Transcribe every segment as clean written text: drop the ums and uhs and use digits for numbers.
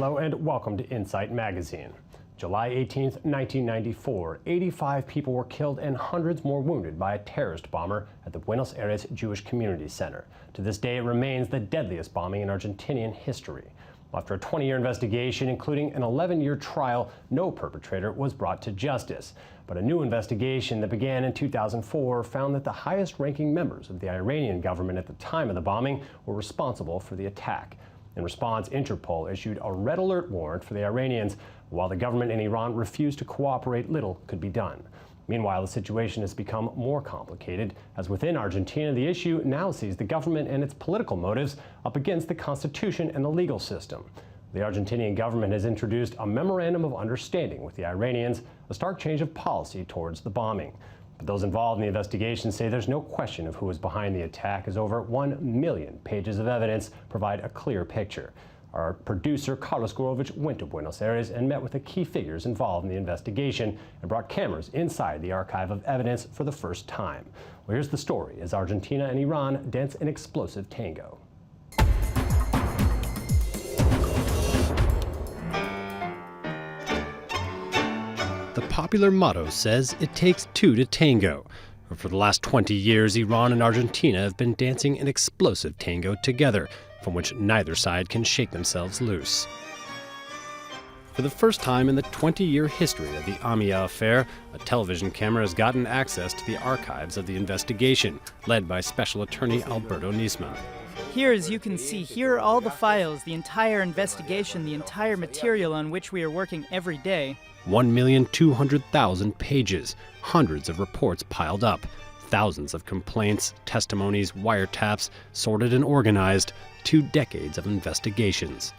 Hello and welcome to Insight Magazine. July 18, 1994, 85 people were killed and hundreds more wounded by a terrorist bomber at the Buenos Aires Jewish Community Center. To this day, it remains the deadliest bombing in Argentinian history. After a 20-year investigation, including an 11-year trial, no perpetrator was brought to justice. But a new investigation that began in 2004 found that the highest-ranking members of the Iranian government at the time of the bombing were responsible for the attack. In response, Interpol issued a red alert warrant for the Iranians. While the government in Iran refused to cooperate, little could be done. Meanwhile, the situation has become more complicated, as within Argentina, the issue now sees the government and its political motives up against the constitution and the legal system. The Argentinian government has introduced a memorandum of understanding with the Iranians, a stark change of policy towards the bombing. But those involved in the investigation say there's no question of who was behind the attack, as over 1 million pages of evidence provide a clear picture. Our producer, Carlos Gurovich, went to Buenos Aires and met with the key figures involved in the investigation and brought cameras inside the archive of evidence for the first time. Well, here's the story as Argentina and Iran dance an explosive tango. The popular motto says it takes two to tango. But for the last 20 years, Iran and Argentina have been dancing an explosive tango together, from which neither side can shake themselves loose. For the first time in the 20-year history of the AMIA affair, a television camera has gotten access to the archives of the investigation, led by Special Attorney Alberto Nisman. Here, as you can see, here are all the files, the entire investigation, the entire material on which we are working every day. 1,200,000 pages, hundreds of reports piled up, thousands of complaints, testimonies, wiretaps, sorted and organized, 2 decades of investigations.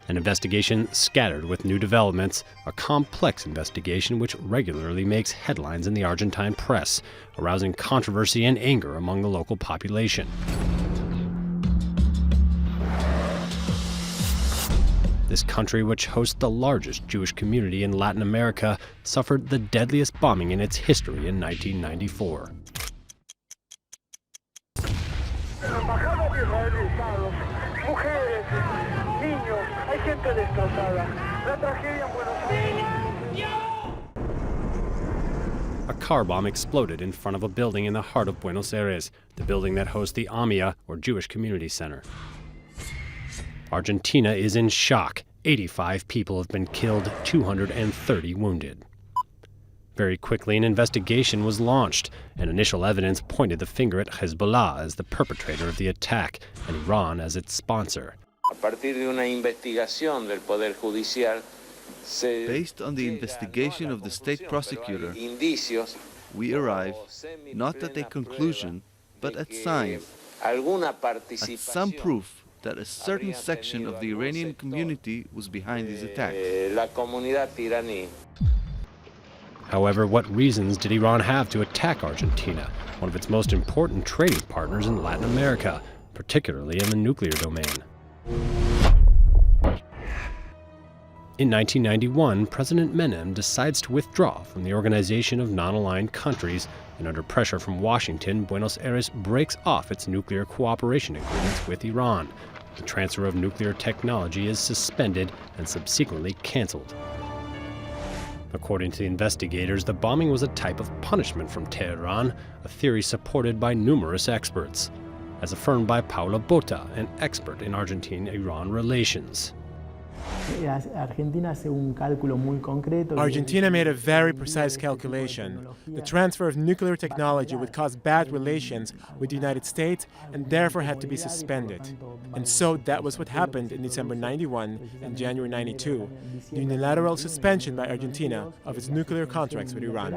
An investigation scattered with new developments, a complex investigation which regularly makes headlines in the Argentine press, arousing controversy and anger among the local population. This country, which hosts the largest Jewish community in Latin America, suffered the deadliest bombing in its history in 1994. A car bomb exploded in front of a building in the heart of Buenos Aires, the building that hosts the AMIA, or Jewish Community Center. Argentina is in shock. 85 people have been killed, 230 wounded. Very quickly, an investigation was launched, and initial evidence pointed the finger at Hezbollah as the perpetrator of the attack, and Iran as its sponsor. Based on the investigation of the state prosecutor, we arrive not at a conclusion, but at signs, at some proof that a certain section of the Iranian community was behind these attacks. However, what reasons did Iran have to attack Argentina, one of its most important trading partners in Latin America, particularly in the nuclear domain? In 1991, President Menem decides to withdraw from the Organization of Non-Aligned Countries, and under pressure from Washington, Buenos Aires breaks off its nuclear cooperation agreements with Iran. The transfer of nuclear technology is suspended and subsequently canceled. According to the investigators, the bombing was a type of punishment from Tehran, a theory supported by numerous experts, as affirmed by Paula Bota, an expert in Argentine-Iran relations. Argentina made a very precise calculation. The transfer of nuclear technology would cause bad relations with the United States and therefore had to be suspended. And so that was what happened in December 91 and January 92, the unilateral suspension by Argentina of its nuclear contracts with Iran.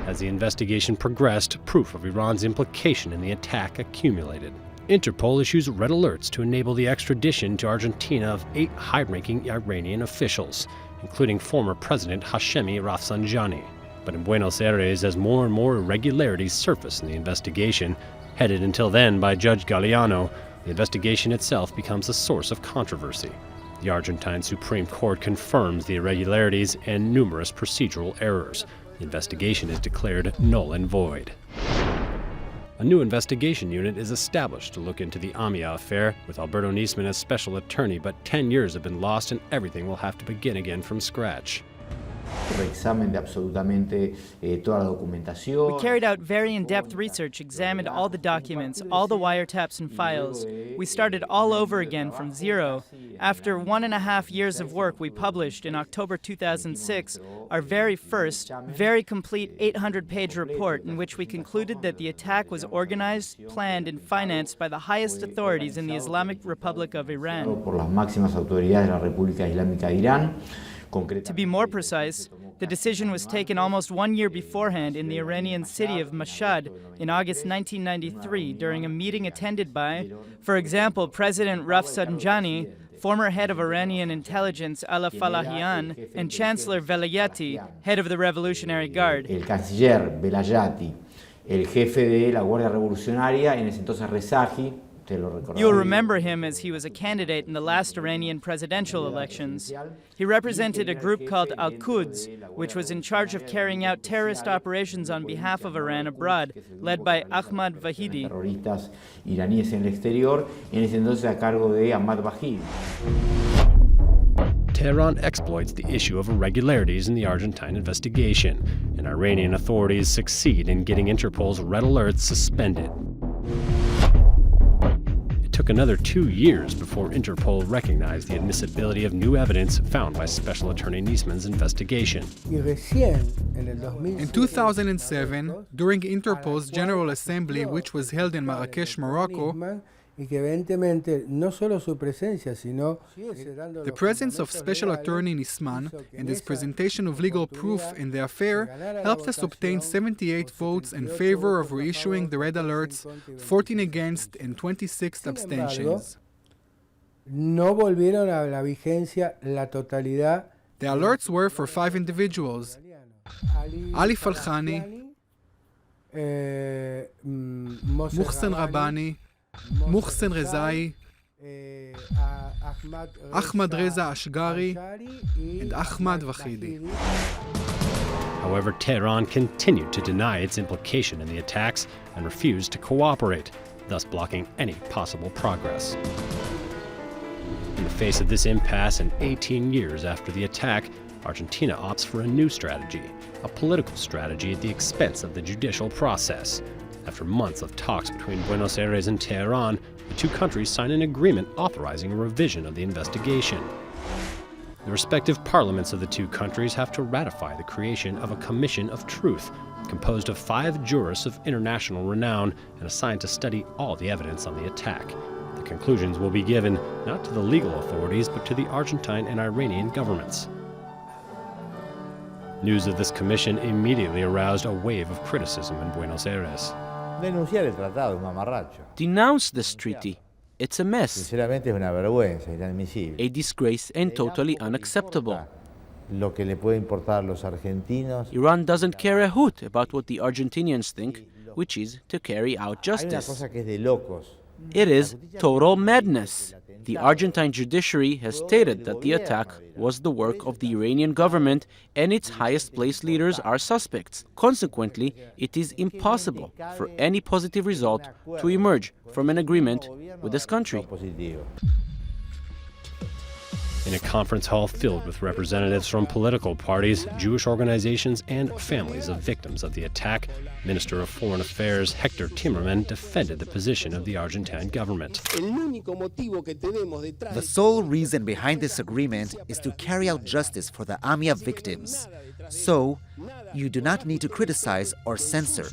As the investigation progressed, proof of Iran's implication in the attack accumulated. Interpol issues red alerts to enable the extradition to Argentina of 8 high-ranking Iranian officials, including former President Hashemi Rafsanjani. But in Buenos Aires, as more and more irregularities surface in the investigation, headed until then by Judge Galeano, the investigation itself becomes a source of controversy. The Argentine Supreme Court confirms the irregularities and numerous procedural errors. The investigation is declared null and void. A new investigation unit is established to look into the AMIA affair, with Alberto Nisman as special attorney, but 10 years have been lost and everything will have to begin again from scratch. We carried out very in-depth research, examined all the documents, all the wiretaps and files. We started all over again from zero. After 1.5 years of work, we published in October 2006 our very first, very complete 800-page report in which we concluded that the attack was organized, planned, and financed by the highest authorities in the Islamic Republic of Iran. To be more precise, the decision was taken almost 1 year beforehand in the Iranian city of Mashhad in August 1993 during a meeting attended by, for example, President Rafsanjani, former head of Iranian intelligence Ala Falahian, and Chancellor Velayati, head of the Revolutionary Guard. El canciller Velayati, el jefe de la Guardia Revolucionaria, en ese entonces Rezaji. You'll remember him as he was a candidate in the last Iranian presidential elections. He represented a group called Al-Quds, which was in charge of carrying out terrorist operations on behalf of Iran abroad, led by Ahmad Vahidi. Terroristas iraníes en el exterior, en ese entonces a cargo de Ahmad Vahidi. Tehran exploits the issue of irregularities in the Argentine investigation, and Iranian authorities succeed in getting Interpol's red alerts suspended. It took another 2 years before Interpol recognized the admissibility of new evidence found by Special Attorney Nisman's investigation. In 2007, during Interpol's General Assembly, which was held in Marrakesh, Morocco, the presence of Special Attorney Nisman and his presentation of legal proof in the affair helped us obtain 78 votes in favor of reissuing the red alerts, 14 against, and 26 abstentions. The alerts were for 5 individuals: Ali Falkhani, Muhsen Rabbani, Muhsen Rezai, Ahmad Reza Ashgari, and Ahmad Vahidi. However, Tehran continued to deny its implication in the attacks and refused to cooperate, thus blocking any possible progress. In the face of this impasse and 18 years after the attack, Argentina opts for a new strategy, a political strategy at the expense of the judicial process. After months of talks between Buenos Aires and Tehran, the two countries sign an agreement authorizing a revision of the investigation. The respective parliaments of the two countries have to ratify the creation of a commission of truth, composed of 5 jurists of international renown and assigned to study all the evidence on the attack. The conclusions will be given not to the legal authorities, but to the Argentine and Iranian governments. News of this commission immediately aroused a wave of criticism in Buenos Aires. Denounce this treaty. It's a mess, a disgrace and totally unacceptable. Iran doesn't care a hoot about what the Argentinians think, which is to carry out justice. It is total madness. The Argentine judiciary has stated that the attack was the work of the Iranian government and its highest-placed leaders are suspects. Consequently, it is impossible for any positive result to emerge from an agreement with this country. In a conference hall filled with representatives from political parties, Jewish organizations, and families of victims of the attack, Minister of Foreign Affairs Hector Timerman defended the position of the Argentine government. The sole reason behind this agreement is to carry out justice for the AMIA victims. So, you do not need to criticize or censor.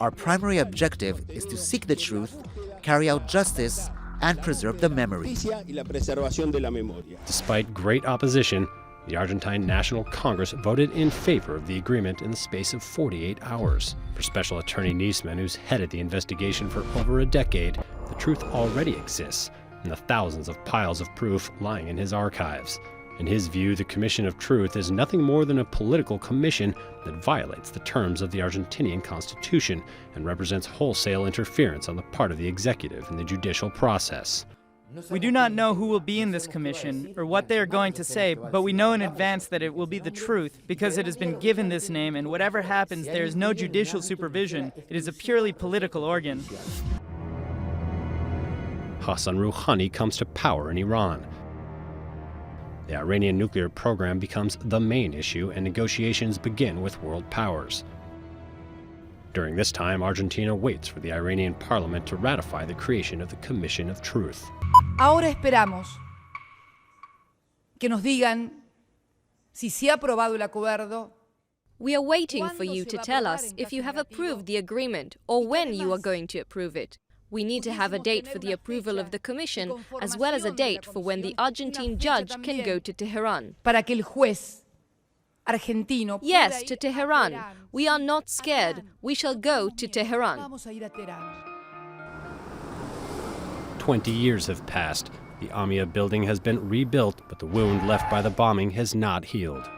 Our primary objective is to seek the truth, carry out justice, and preserve the memory. Despite great opposition, the Argentine National Congress voted in favor of the agreement in the space of 48 hours. For Special Attorney Nisman, who's headed the investigation for over a decade, the truth already exists in the thousands of piles of proof lying in his archives. In his view, the Commission of Truth is nothing more than a political commission that violates the terms of the Argentinian Constitution and represents wholesale interference on the part of the executive in the judicial process. We do not know who will be in this commission or what they are going to say, but we know in advance that it will be the truth because it has been given this name, and whatever happens, there is no judicial supervision. It is a purely political organ. Hassan Rouhani comes to power in Iran. The Iranian nuclear program becomes the main issue, and negotiations begin with world powers. During this time, Argentina waits for the Iranian parliament to ratify the creation of the Commission of Truth. Ahora esperamos que nos digan si se ha aprobado el acuerdo. We are waiting for you to tell us if you have approved the agreement or when you are going to approve it. We need to have a date for the approval of the Commission, as well as a date for when the Argentine judge can go to Tehran. Para que el juez argentino. Yes, to Tehran. We are not scared. We shall go to Tehran. 20 years have passed. The AMIA building has been rebuilt, but the wound left by the bombing has not healed.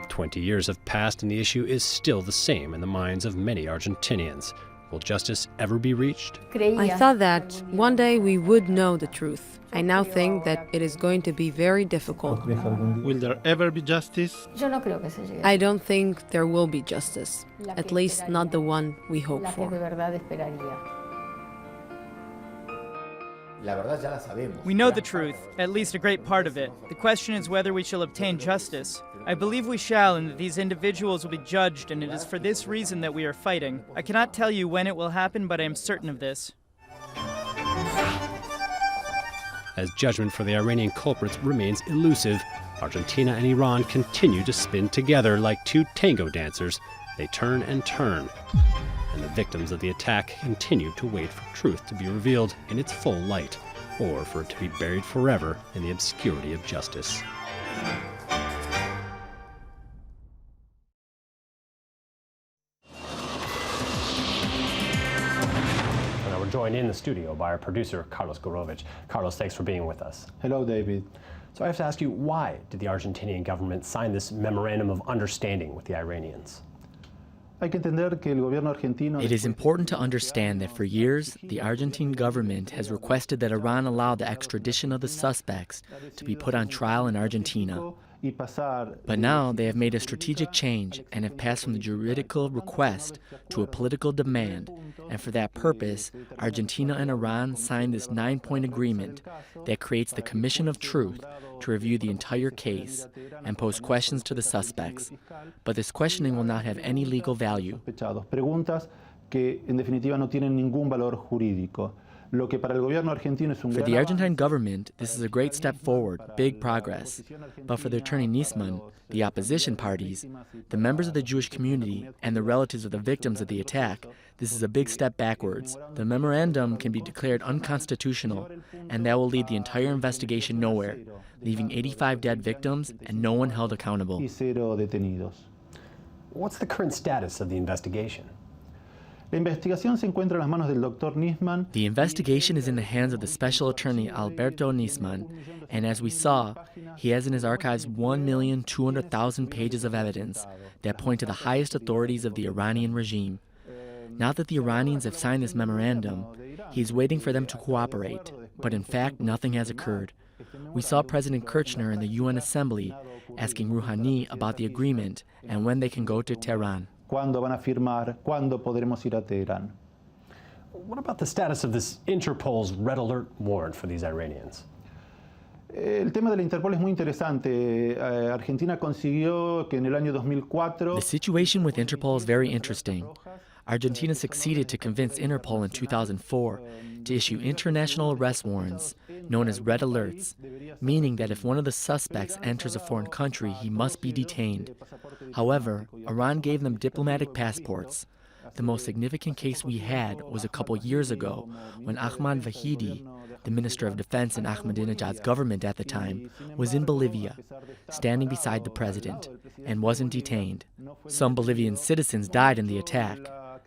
20 years have passed and the issue is still the same in the minds of many Argentinians. Will justice ever be reached? I thought that one day we would know the truth. I now think that it is going to be very difficult. Will there ever be justice? I don't think there will be justice, at least not the one we hope for. We know the truth, at least a great part of it. The question is whether we shall obtain justice. I believe we shall, and that these individuals will be judged, and it is for this reason that we are fighting. I cannot tell you when it will happen, but I am certain of this. As judgment for the Iranian culprits remains elusive, Argentina and Iran continue to spin together like two tango dancers. They turn and turn. And the victims of the attack continue to wait for truth to be revealed in its full light, or for it to be buried forever in the obscurity of justice. And we're joined in the studio by our producer, Carlos Gurovich. Carlos, thanks for being with us. Hello, David. So I have to ask you, why did the Argentinian government sign this memorandum of understanding with the Iranians? It is important to understand that for years, the Argentine government has requested that Iran allow the extradition of the suspects to be put on trial in Argentina. But now they have made a strategic change and have passed from the juridical request to a political demand. And for that purpose, Argentina and Iran signed this 9-point agreement that creates the Commission of Truth to review the entire case and pose questions to the suspects. But this questioning will not have any legal value. For the Argentine government, this is a great step forward, big progress. But for the attorney Nisman, the opposition parties, the members of the Jewish community, and the relatives of the victims of the attack, this is a big step backwards. The memorandum can be declared unconstitutional, and that will lead the entire investigation nowhere, leaving 85 dead victims and no one held accountable. What's the current status of the investigation? The investigation is in the hands of the special attorney Alberto Nisman, and as we saw, he has in his archives 1,200,000 pages of evidence that point to the highest authorities of the Iranian regime. Now that the Iranians have signed this memorandum, he's waiting for them to cooperate, but in fact nothing has occurred. We saw President Kirchner in the UN Assembly asking Rouhani about the agreement and when they can go to Tehran. ¿Cuándo van a firmar? ¿Cuándo podremos ir a Teherán? What about the status of this Interpol's red alert warrant for these Iranians? El tema de la Interpol es muy interesante. Argentina consiguió que en el año 2004... The situation with Interpol is very interesting. Argentina succeeded to convince Interpol in 2004 to issue international arrest warrants, known as red alerts, meaning that if one of the suspects enters a foreign country, he must be detained. However, Iran gave them diplomatic passports. The most significant case we had was a couple years ago when Ahmad Vahidi, the Minister of Defense in Ahmadinejad's government at the time, was in Bolivia, standing beside the president, and wasn't detained. Some Bolivian citizens died in the attack.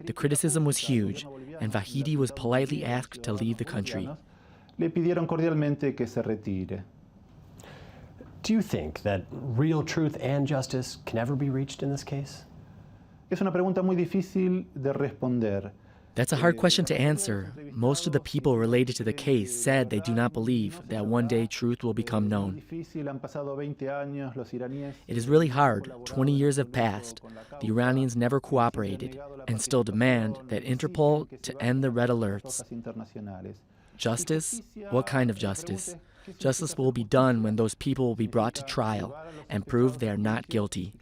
The criticism was huge, and Vahidi was politely asked to leave the country. Le pidieron cordialmente que se retire. Do you think that real truth and justice can ever be reached in this case? Es una pregunta muy difícil de responder. That's a hard question to answer. Most of the people related to the case said they do not believe that one day truth will become known. It is really hard. 20 years have passed. The Iranians never cooperated and still demand that Interpol to end the red alerts. Justice? What kind of justice? Justice will be done when those people will be brought to trial and prove they are not guilty.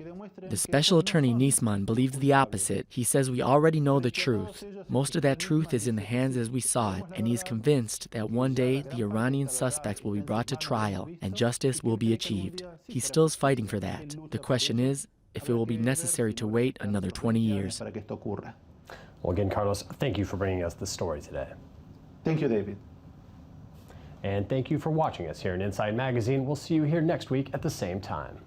The Special Attorney Nisman believes the opposite. He says we already know the truth. Most of that truth is in the hands as we saw it, and he's convinced that one day the Iranian suspects will be brought to trial and justice will be achieved. He still is fighting for that. The question is if it will be necessary to wait another 20 years. Well, again, Carlos, thank you for bringing us this story today. Thank you, David. And thank you for watching us here in Inside Magazine. We'll see you here next week at the same time.